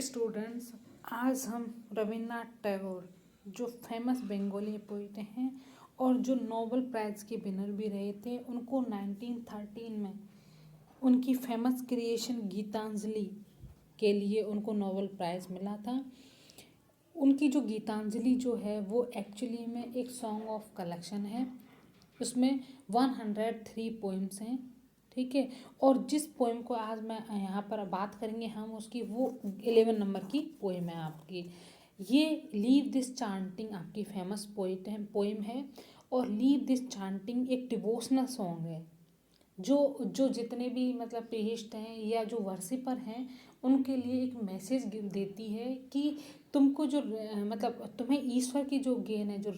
Students, आज हम रविन्द्रनाथ टैगोर जो फेमस बंगाली पोइट हैं और जो नोबेल प्राइज़ के विनर भी रहे थे, उनको 1913 में उनकी फेमस क्रिएशन गीतांजलि के लिए उनको नोबेल प्राइज़ मिला था। उनकी जो गीतांजलि जो है वो एक्चुअली में एक सॉन्ग ऑफ कलेक्शन है। उसमें 103 पोइम्स हैं, ठीक है। और जिस पोएम को आज मैं यहाँ पर बात करेंगे हम उसकी, वो 11 नंबर की पोएम है आपकी। ये लीव दिस चांटिंग आपकी फेमस पोएम है। और लीव दिस चांटिंग एक डिवोशनल सॉन्ग है जो जितने भी मतलब पेस्ट हैं या जो वर्शिपर हैं उनके लिए एक मैसेज देती है कि तुमको जो मतलब तुम्हें ईश्वर की जो गेन है, जो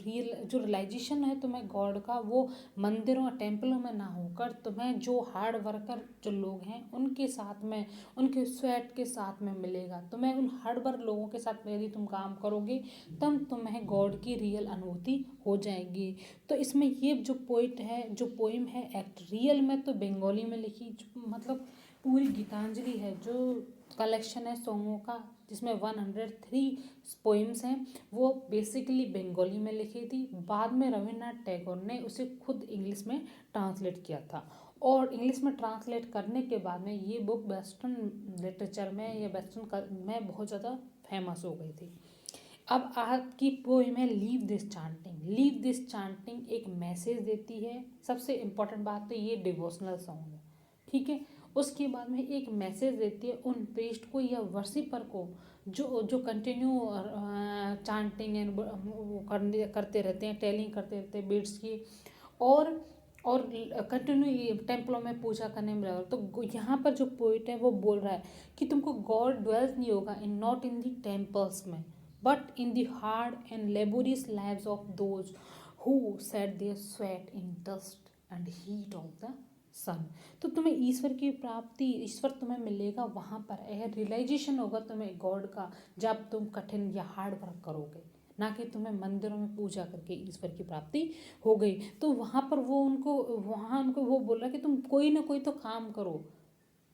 रियलाइजेशन है तुम्हें गॉड का, वो मंदिरों और टेम्पलों में ना होकर तुम्हें जो हार्ड वर्कर जो लोग हैं उनके साथ में, उनके स्वेट के साथ में मिलेगा। तुम्हें उन हार्ड वर्क लोगों के साथ में यदि तुम काम करोगे तब तुम्हें गॉड की रियल अनुभूति हो जाएगी। तो इसमें ये जो पोइट है, जो पोइम है, एक्ट रियल में तो बंगाली में लिखी, मतलब पूरी गीतांजलि है जो कलेक्शन है सॉन्गों का, जिसमें 103 पोइम्स हैं, वो बेसिकली बंगाली में लिखी थी। बाद में रविन्द्रनाथ टैगोर ने उसे खुद इंग्लिश में ट्रांसलेट किया था और इंग्लिश में ट्रांसलेट करने के बाद में ये बुक वेस्टर्न लिटरेचर में या वेस्टर्न में बहुत ज़्यादा फेमस हो गई थी। अब आपकी पोएम है leave this chanting. Leave this chanting एक मैसेज देती है। सबसे इम्पोर्टेंट बात तो ये डिवोशनल सॉन्ग है, ठीक है। उसके बाद में एक मैसेज देती है उन प्रीस्ट को या वर्शिपर को जो कंटिन्यू चांटिंग एंड करते रहते हैं, टेलिंग करते रहते हैं बीट्स की, और कंटिन्यू टेम्पलों में पूजा करने में लगा। तो यहाँ पर जो पोइट है वो बोल रहा है कि तुमको गॉड ड्वेल्स नहीं होगा in not in the temples में, but in the hard and laborious lives of those who set their sweat in dust and heat of the sun. तो तुम्हें ईश्वर की प्राप्ति, ईश्वर तुम्हें मिलेगा वहाँ पर, रियलाइजेशन होगा तुम्हें गॉड का जब तुम कठिन या हार्ड वर्क करोगे, ना कि तुम्हें मंदिरों में पूजा करके ईश्वर की प्राप्ति हो गई। तो वहाँ पर वहाँ उनको वो बोल रहा है कि तुम कोई ना कोई तो काम करो,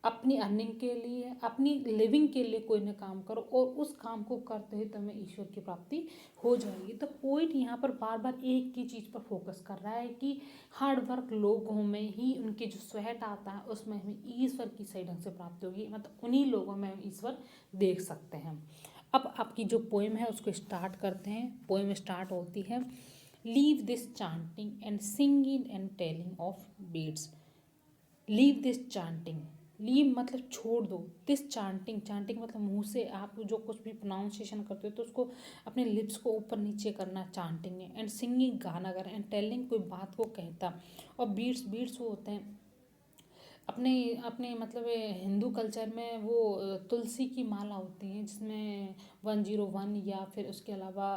अपनी अर्निंग के लिए, अपनी लिविंग के लिए कोई ना काम करो, और उस काम को करते हुए तुम्हें ईश्वर की प्राप्ति हो जाएगी। तो पोइट यहाँ पर बार बार एक ही चीज़ पर फोकस कर रहा है कि हार्ड वर्क लोगों में ही उनके जो स्वेट आता है उसमें हमें ईश्वर की सही ढंग से प्राप्ति होगी, मतलब उन्हीं लोगों में हम ईश्वर देख सकते हैं। अब आपकी जो पोएम है उसको स्टार्ट करते हैं। पोएम स्टार्ट होती है, leave this chanting and singing and telling of beads. Leave this chanting, leave मतलब छोड़ दो, दिस चांटिंग, चांटिंग मतलब मुंह से आप जो कुछ भी प्रोनाउंसिएशन करते हो तो उसको अपने लिप्स को ऊपर नीचे करना चांटिंग है। एंड सिंगिंग गाना गा, एंड टेलिंग कोई बात को कहता, और बीट्स, बीट्स वो होते हैं अपने अपने मतलब हिंदू कल्चर में वो तुलसी की माला होती है जिसमें 101 या फिर उसके अलावा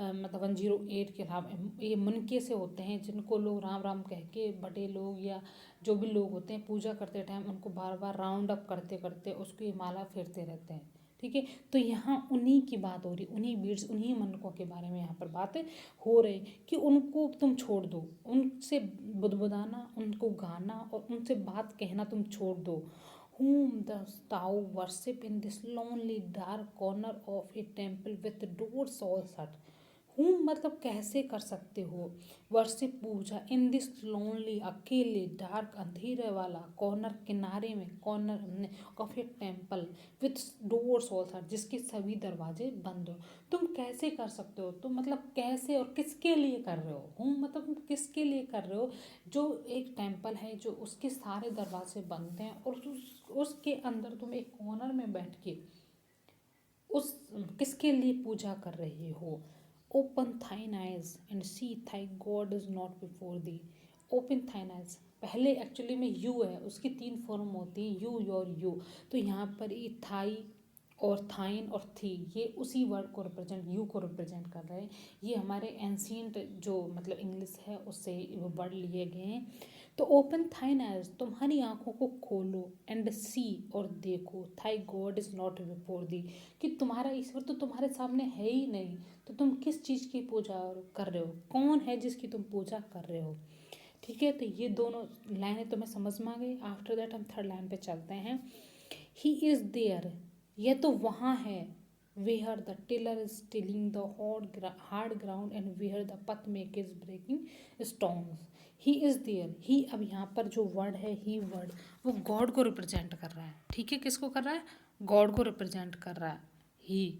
मतलब 108 के अलावा ये मुनके से होते हैं जिनको लोग राम राम कह के, बड़े लोग या जो भी लोग होते हैं पूजा करते टाइम उनको बार बार राउंड अप करते करते उसको ये माला फेरते रहते हैं, ठीक है। तो यहाँ उन्हीं की बात हो रही, उन्हीं बीड्स, उन्हीं मनकों के बारे में यहाँ पर बात हो रही कि उनको तुम छोड़ दो, उनसे बुदबुदाना, उनको गाना और उनसे बात कहना तुम छोड़ दो। Whom dost thou worship in this lonely dark corner of a temple with doors all shut? हूँ मतलब कैसे कर सकते हो, वर्शिप पूजा, इन दिस लोनली अकेले डार्क अंधेरे वाला कॉर्नर, किनारे में corner of a temple with doors also, जिसके सभी दरवाजे बंद हो। तुम कैसे कर सकते हो, तुम मतलब कैसे और किसके लिए कर रहे हो, हूँ मतलब तुम किसके लिए कर रहे हो, जो एक टेम्पल है जो उसके सारे दरवाजे बंद हैं और उसके अंदर तुम एक कॉर्नर में बैठ के उस किसके लिए पूजा कर रहे हो। Open thine eyes and see thy God is not before thee. Open thine eyes, पहले एक्चुअली में यू है, उसकी 3 फॉर्म होती है, यू, योर, यू। तो यहाँ पर ये थाई और थाइन और थी, ये उसी वर्ड को रिप्रेजेंट, यू को रिप्रेजेंट कर रहे हैं। ये हमारे एंशियंट जो मतलब इंग्लिश है उससे वो वर्ड लिए गए हैं। तो ओपन थाइन आइज, तुम्हारी आंखों को खोलो, एंड सी और देखो, thy God is not before thee, कि तुम्हारा ईश्वर तो तुम्हारे सामने है ही नहीं, तो तुम किस चीज़ की पूजा कर रहे हो, कौन है जिसकी तुम पूजा कर रहे हो, ठीक है। तो ये दोनों लाइनें तुम्हें समझ में आ गई। आफ्टर दैट हम थर्ड लाइन पे चलते हैं। ही इज़ देयर, यह तो वहाँ है where the tiller is tilling the hard ground and where the path maker is breaking stones. He is there. He, अब यहाँ पर जो वर्ड है ही वर्ड, वो गॉड को रिप्रेजेंट कर रहा है। ठीक है, किसको कर रहा है? गॉड को रिप्रेजेंट कर रहा है ही।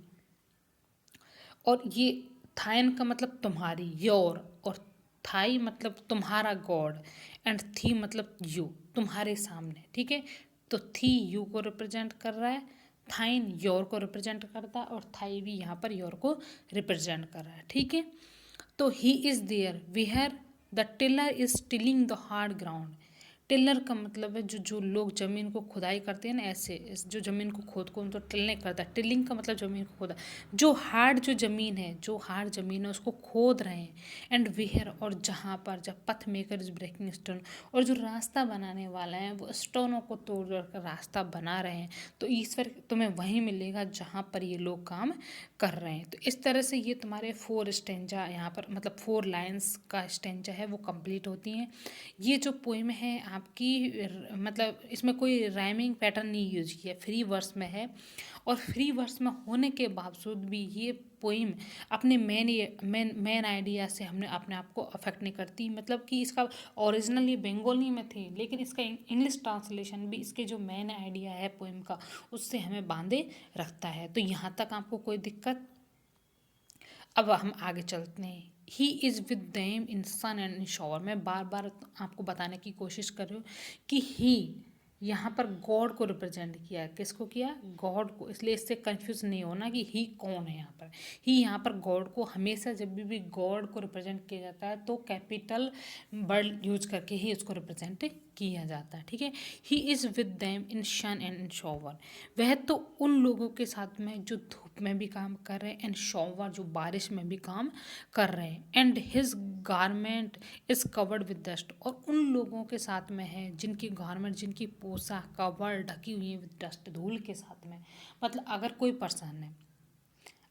और ये थाइन का मतलब तुम्हारी, योर, और थाई मतलब तुम्हारा गॉड, एंड थी मतलब यू, तुम्हारे सामने। ठीक है, तो थी यू को रिप्रेजेंट कर रहा है, थाइन योर को रिप्रेजेंट करता है, और थाई भी यहाँ पर योर को रिप्रेजेंट कर रहा है। ठीक है, तो he is there where the tiller is tilling the hard ground. Tiller का मतलब है जो जो लोग ज़मीन को खुदाई करते हैं ना, ऐसे जो ज़मीन को खोद को उनको टिलने करता है। टिलिंग का मतलब ज़मीन को खोदा, जो हार्ड जो ज़मीन है, जो हार्ड ज़मीन है उसको खोद रहे हैं। एंड वेयर, और जहाँ पर जब पथ मेकर इज ब्रेकिंग स्टोन, और जो रास्ता बनाने वाला है वो स्टोनों को तोड़ तोड़ कर रास्ता बना रहे हैं। तो ईश्वर तुम्हें वहीं मिलेगा जहाँ पर ये लोग काम कर रहे हैं। तो इस तरह से ये तुम्हारे 4 स्टेंजा यहाँ पर, मतलब 4 लाइन्स का स्टेंजा है वो कंप्लीट होती हैं। ये जो पोइम है आपकी मतलब इसमें कोई राइमिंग पैटर्न नहीं यूज किया, फ्री वर्स में है। और फ्री वर्स में होने के बावजूद भी ये पोइम अपने मेन आइडिया से हमने अपने आप को अफेक्ट नहीं करती। मतलब कि इसका ओरिजिनल ये बंगाली में थी, लेकिन इसका इंग्लिश ट्रांसलेशन भी इसके जो मेन आइडिया है पोइम का उससे हमें बांधे रखता है। तो यहाँ तक आपको कोई दिक्कत? अब हम आगे चलते हैं। He is with them in sun and in shower. मैं बार बार आपको बताने की कोशिश कर रही हूँ कि ही यहाँ पर गॉड को रिप्रेजेंट किया। किसको किया? गॉड को। इसलिए इससे कंफ्यूज नहीं होना कि ही कौन है यहाँ पर। ही यहाँ पर गॉड को, हमेशा जब भी गॉड को रिप्रेजेंट किया जाता है तो कैपिटल वर्ड यूज करके ही उसको रिप्रेजेंट किया जाता है। ठीक है, ही इज़ विद देम इन शन एंड इन शॉवर। वह तो उन लोगों के साथ में जो धूप में भी काम कर रहे हैं, एंड शॉवर जो बारिश में भी काम कर रहे हैं, and his garment is covered with dust. और उन लोगों के साथ में है जिनकी गारमेंट, जिनकी पोशाक कवर ढकी हुई है विद डस्ट, धूल के साथ में। मतलब अगर कोई पर्सन है,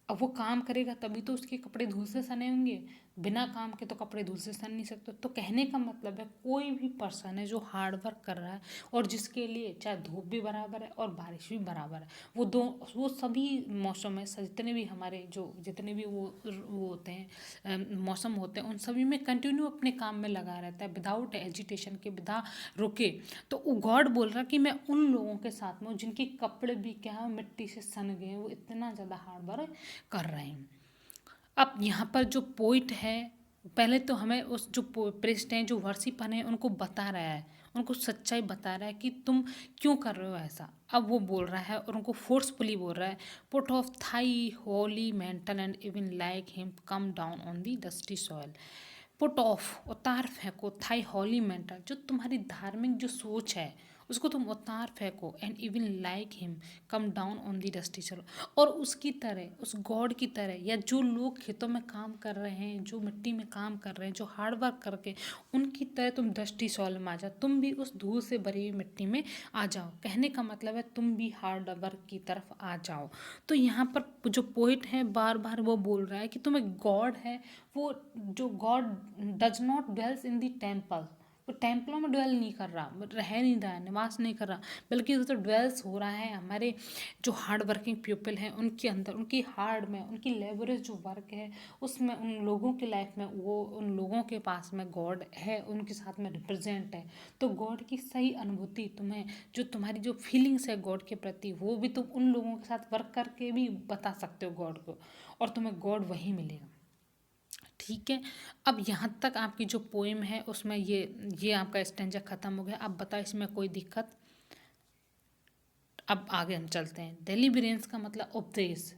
अब वो काम करेगा तभी तो उसके कपड़े धूल से सने होंगे, बिना काम के तो कपड़े धूल से सन नहीं सकते। तो कहने का मतलब है कोई भी पर्सन है जो हार्ड वर्क कर रहा है और जिसके लिए चाहे धूप भी बराबर है और बारिश भी बराबर है, वो सभी मौसम में जितने भी हमारे जो जितने भी वो होते हैं मौसम होते हैं, उन सभी में कंटिन्यू अपने काम में लगा रहता है विदाउट एजिटेशन के, बिना रुके। तो वो गॉड बोल रहा कि मैं उन लोगों के साथ में हूँ जिनके कपड़े भी क्या है, मिट्टी से सन गए, वो इतना ज़्यादा हार्ड वर्क कर रहे हैं। अब यहाँ पर जो पोइट है, पहले तो हमें उस जो प्रेस्ट हैं, जो वर्शिपर हैं, उनको बता रहा है, उनको सच्चाई बता रहा है कि तुम क्यों कर रहे हो ऐसा। अब वो बोल रहा है और उनको फोर्सफुली बोल रहा है, put of thigh Holi mental and even like him come down on the dusty soil. Put off, उतार फेंको, थाई हॉली मेंटल, जो तुम्हारी धार्मिक जो सोच है उसको तुम उतार फेंको, and even like him come down on the dusty soil. और उसकी तरह, उस गॉड की तरह, या जो लोग खेतों में काम कर रहे हैं, जो मिट्टी में काम कर रहे हैं, जो हार्ड वर्क करके, उनकी तरह तुम डस्टी सॉइल में आ जाओ, तुम भी उस धूल से भरी हुई मिट्टी में आ जाओ। कहने का मतलब है तुम भी हार्ड वर्क की तरफ आ जाओ। तो यहाँ पर जो पोइट है बार बार वो बोल रहा है कि तुम्हें गॉड है, वो जो God does not dwells in the temple, वो टेम्पलों में ड्वेल नहीं कर रहा, रह नहीं रहा है, निवास नहीं कर रहा, बल्कि वो तो ड्वेल्स हो रहा है हमारे जो हार्ड वर्किंग पीपल हैं उनके अंदर, उनकी हार्ड में, उनकी लेबरस जो वर्क है उसमें, उन लोगों की लाइफ में, वो उन लोगों के पास में गॉड है, उनके साथ में रिप्रेजेंट है। तो गॉड की सही अनुभूति तुम्हें, जो तुम्हारी जो फीलिंग्स है गॉड के प्रति, वो भी तुम उन लोगों के साथ वर्क करके भी बता सकते हो गॉड को, और तुम्हें गॉड वहीं मिलेगा। ठीक है, अब यहाँ तक आपकी जो पोएम है उसमें ये आपका स्टेंजा खत्म हो गया। अब बताओ इसमें कोई दिक्कत? अब आगे हम चलते हैं। डेलिबरेंस का मतलब उपदेश।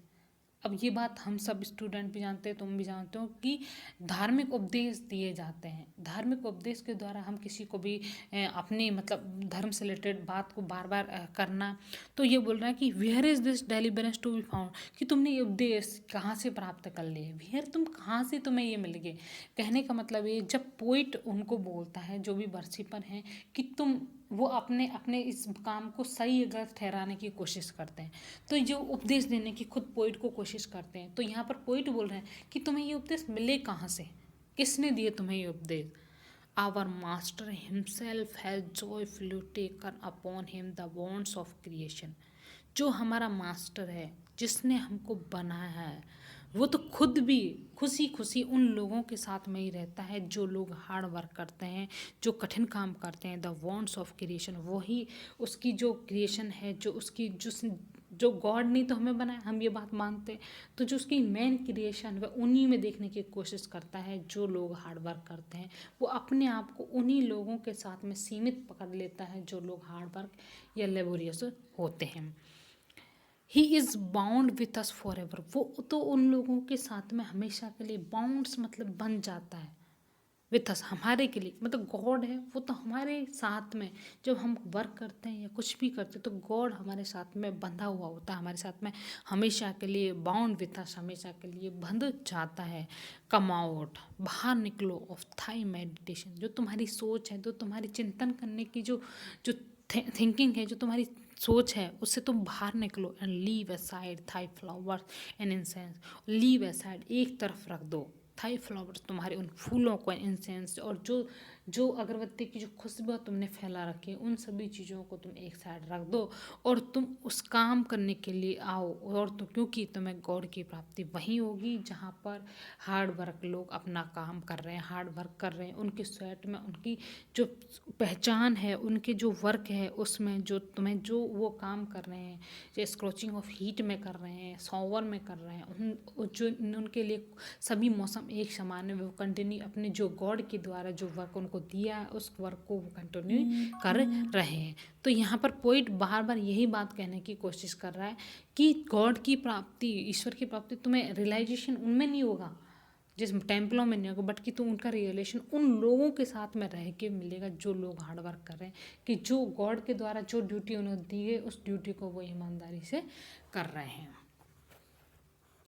अब ये बात हम सब स्टूडेंट भी जानते हैं, तुम भी जानते हो कि धार्मिक उपदेश दिए जाते हैं। धार्मिक उपदेश के द्वारा हम किसी को भी अपनी मतलब धर्म से रिलेटेड बात को बार बार करना। तो ये बोल रहा है कि where is this deliverance to be found, कि तुमने ये उपदेश कहाँ से प्राप्त कर लिए, वेयर तुम कहाँ से तुम्हें ये मिल गए। कहने का मतलब ये, जब पोइट उनको बोलता है जो भी वर्शिपर हैं कि तुम, वो अपने अपने इस काम को सही या गलत ठहराने की कोशिश करते हैं, तो जो उपदेश देने की खुद पोइट को कोशिश करते हैं। तो यहाँ पर पोइट बोल रहे हैं कि तुम्हें ये उपदेश मिले कहाँ से, किसने दिए तुम्हें ये उपदेश। Our master himself has joyfully taken upon him the bonds of creation. जो हमारा मास्टर है, जिसने हमको बनाया है, वो तो खुद भी खुशी खुशी उन लोगों के साथ में ही रहता है जो लोग हार्ड वर्क करते हैं, जो कठिन काम करते हैं। द वॉन्ट्स ऑफ क्रिएशन, वही उसकी जो क्रिएशन है, जो उसकी जो गॉड ने तो हमें बनाया, हम ये बात मानते हैं, तो जो उसकी मेन क्रिएशन वह उन्हीं में देखने की कोशिश करता है जो लोग हार्ड वर्क करते हैं। वो अपने आप को उन्हीं लोगों के साथ में सीमित पकड़ लेता है जो लोग हार्ड वर्क या लेबोरियस होते हैं। He is bound with us for ever, वो तो उन लोगों के साथ में हमेशा के लिए, बाउंड्स मतलब बन जाता है, विथ अस हमारे के लिए, मतलब गॉड है वो तो हमारे साथ में, जब हम वर्क करते हैं या कुछ भी करते हैं तो गॉड हमारे साथ में बंधा हुआ होता है, हमारे साथ में हमेशा के लिए, बाउंड विथ अस, हमेशा के लिए बंध जाता है। कम आउट, बाहर निकलो ऑफ थाई मेडिटेशन, जो तुम्हारी सोच है, जो तुम्हारी चिंतन करने की जो जो थिंकिंग है, जो तुम्हारी सोच है, उससे तुम बाहर निकलो। And leave aside thy flowers and incense, leave aside, एक तरफ रख दो थाई फ्लावर्स, तुम्हारे उन फूलों को, इंसेंस, और जो जो अगरबत्ती की जो खुशबू तुमने फैला रखी है, उन सभी चीज़ों को तुम एक साइड रख दो और तुम उस काम करने के लिए आओ। और तो क्योंकि तुम्हें गॉड की प्राप्ति वहीं होगी जहाँ पर हार्ड वर्क लोग अपना काम कर रहे हैं, हार्ड वर्क कर रहे हैं, उनके स्वेट में उनकी जो पहचान है, उनके जो वर्क है, उसमें जो तुम्हें जो वो काम कर रहे हैं, जो स्क्रॉचिंग ऑफ हीट में कर रहे हैं, सॉवर में कर रहे हैं, उन जो उनके लिए सभी मौसम एक समान है। वो कंटिन्यू अपने जो गॉड के द्वारा जो वर्क उनको दिया है, उस वर्क को वो कंटिन्यू कर रहे हैं। तो यहाँ पर पोइट बार बार यही बात कहने की कोशिश कर रहा है कि गॉड की प्राप्ति, ईश्वर की प्राप्ति तुम्हें रियलाइजेशन उनमें नहीं होगा, जिस टेम्पलों में नहीं होगा, बट कि तुम उनका रियलेशन उन लोगों के साथ में रह के मिलेगा जो लोग हार्ड वर्क कर रहे हैं, कि जो गॉड के द्वारा जो ड्यूटी उन्हें दी गई उस ड्यूटी को वो ईमानदारी से कर रहे हैं।